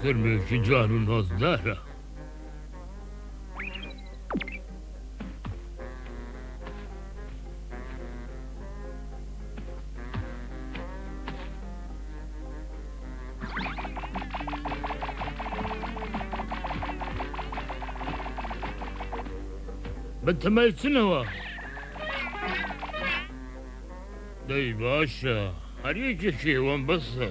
کرمێکی جوان و نۆزدارە. بەتەمای چنەوە؟ دەی باشە، هەریەکێکی ئێوەم بەسە.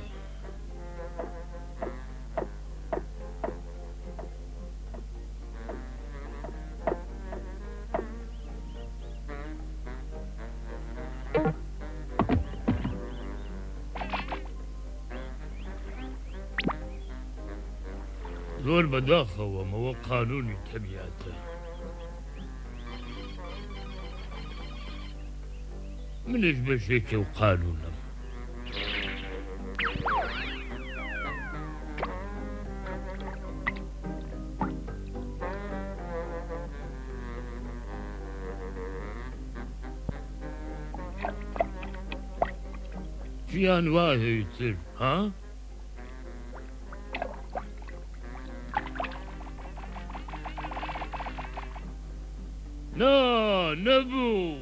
زۆر بەداخەوە ئەوە قانونی تەبیعەتە. منش بەشێکە و قانونم. ژیان وایە تر ها؟ نەبوو.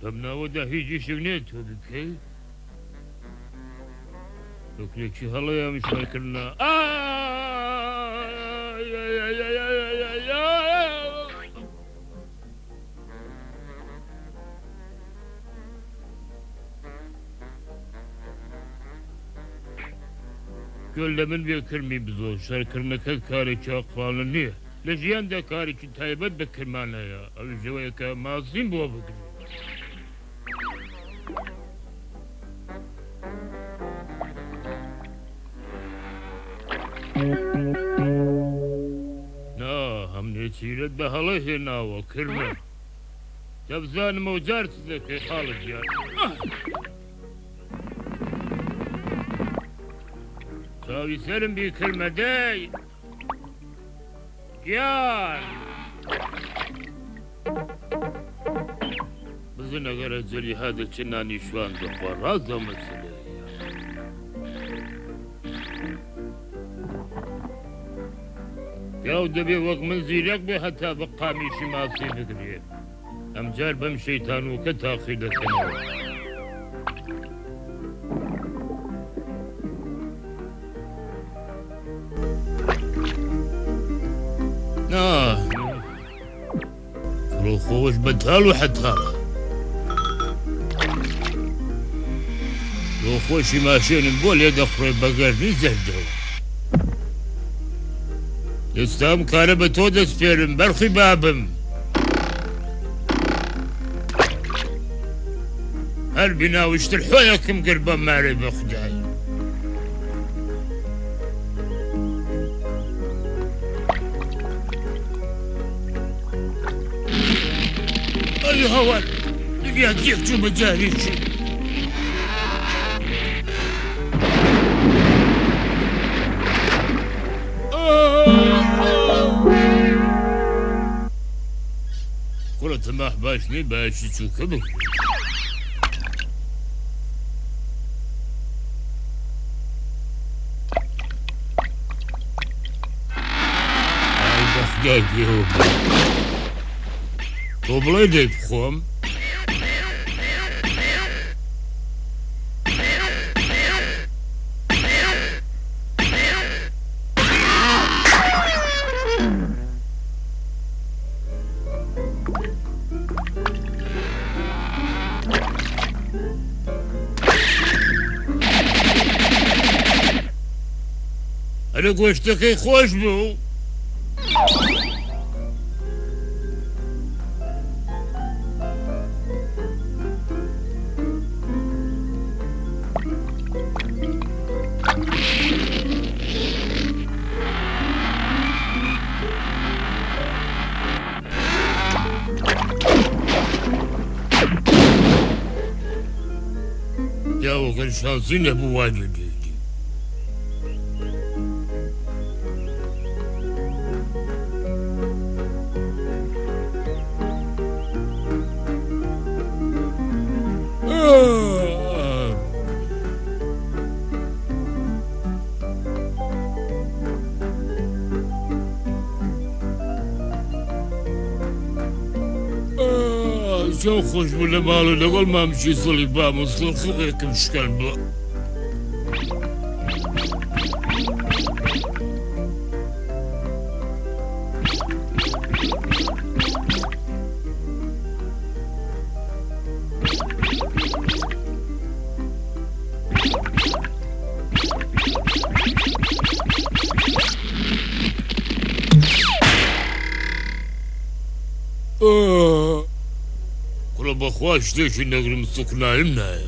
دەمناوەدا هیچ شتێک نێت تۆ بکەی؟ دۆکرێکی هەڵەیە میشارکردنا. گوێ لە من بێکرمی بزۆ، شارکردنەکە کارێکی ئەقڵانە نییە. لە ژیاندا کارێکی تایبەت بە کرمانەیە، ئەویش ئەوەیە کە مازیم بۆ بگرێت. هەم نێچیرت بە هەڵە هێناوە کرمە. دەبزانمەوە جار چ دەکەی خاڵە گیان. چاوی سەرم بی کرمە دەی گیان. بزن ئەگەرە جەریها دەچێ نانی شوان دەخوا ڕاستە مەسەلەیە. پیاو دەبێ وەک من زیرەک بێ هەتا بە قامیشی ماسی بگرێ. ئەمجار بەم شەیتانوکە تاقی دەکەنەوە. خۆش بەتاڵ و حەتاڵە. خۆشی ماشێنم بۆ لێ دەخڕێ بەگەرنی زەردەوە. ئێستام کارە بە تۆ دەستپێرم بەرخی بابم. هەر بیناویشتر حۆیەکم گر بە مارێ بە خودای. ئەی هەوار دنیا تێک چوو بە جارێکی. قوڵە تەماح باش نێ باشی چووکە بکە. ئای بەخدای بێوە تۆ بڵێ دەی بخۆم. ئەرە گۆشتەکەی خۆش بوو. یاوەگەر شانسی نەبوو وا دەدێتی. شو خوش ولا مالو نقول ما مشي صلي با مصلي خليك مشكل بلا كل بخواش ليش نقدر مسك نايمنا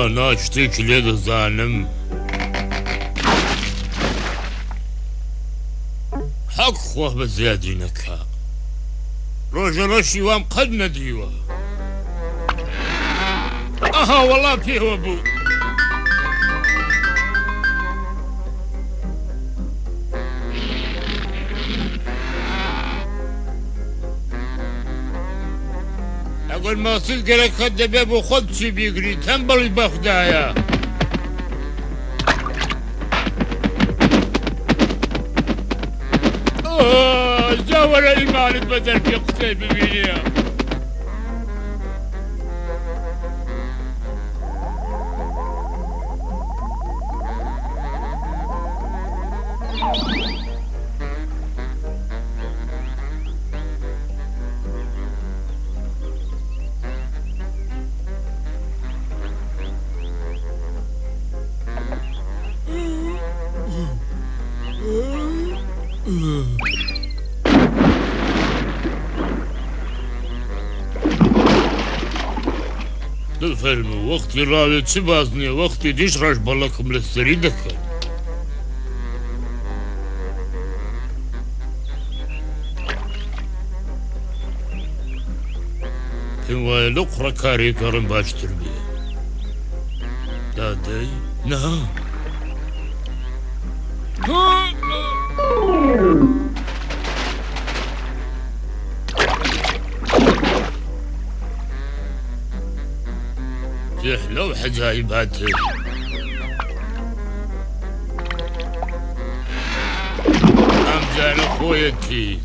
نا اشتيك ليد زانم حق خوه بزيادة نكا روجا رشي وام قد نديوه والله فيه ابو اقول ما صدق لك خد باب وخد شي بيقري تنبلي بخدايا زور ايمان بدل في قتيب بينيا الفيلم وقتي رالي تشبازني وقتي ديش راش بلكم للسريدك كنواي لقرا كاري كارن باش تربية دادي نعم لو حجايباتي أمزال أخويتي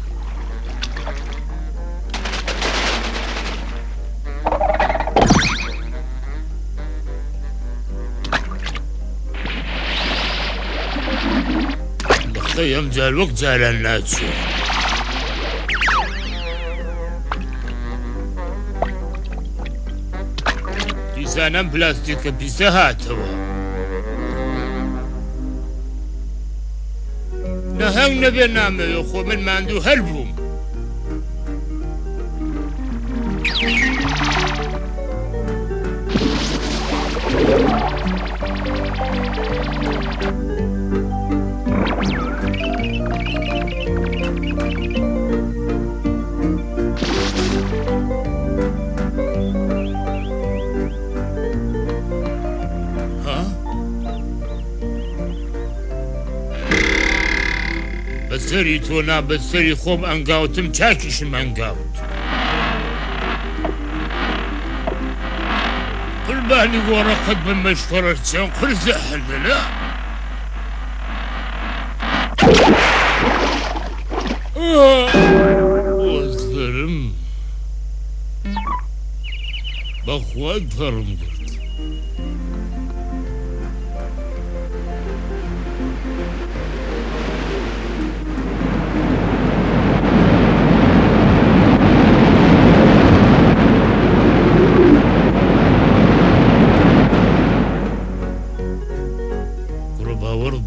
بخي أمزال وقت زال الناس سانم بلاستيك بيسهاتوا نهن نبي نعمل يخو من ما عنده هلبهم بسري تونا بسري خوب انقاوتم چاكيشم انقاوت قل بالي ورا خد بمشكرة سن قل زحل لا وزرم بخوات فرم قلت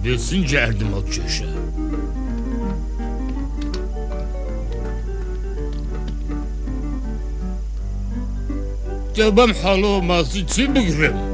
بيسنج عندما تشوشة جابم حلو ما سيتي بقرم